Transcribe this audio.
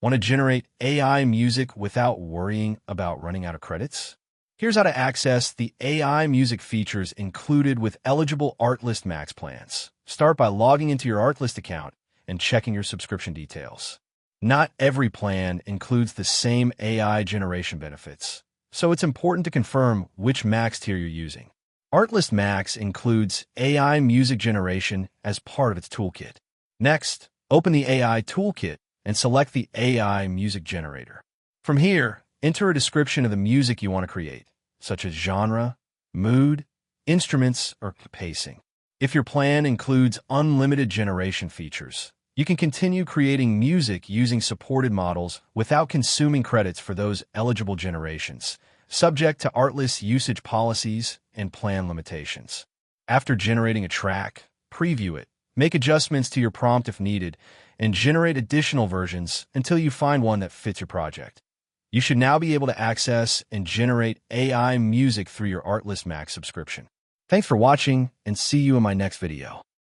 Want to generate AI music without worrying about running out of credits? Here's how to access the AI music features included with eligible Artlist Max plans. Start by logging into your Artlist account and checking your subscription details. Not every plan includes the same AI generation benefits, so it's important to confirm which Max tier you're using. Artlist Max includes AI music generation as part of its toolkit. Next, open the AI toolkit and select the AI music generator. From here, enter a description of the music you want to create, such as genre, mood, instruments, or pacing. If your plan includes unlimited generation features, you can continue creating music using supported models without consuming credits for those eligible generations, subject to Artlist usage policies and plan limitations. After generating a track, preview it, make adjustments to your prompt if needed, and generate additional versions until you find one that fits your project. You should now be able to access and generate AI music through your Artlist Max subscription. Thanks for watching, and see you in my next video.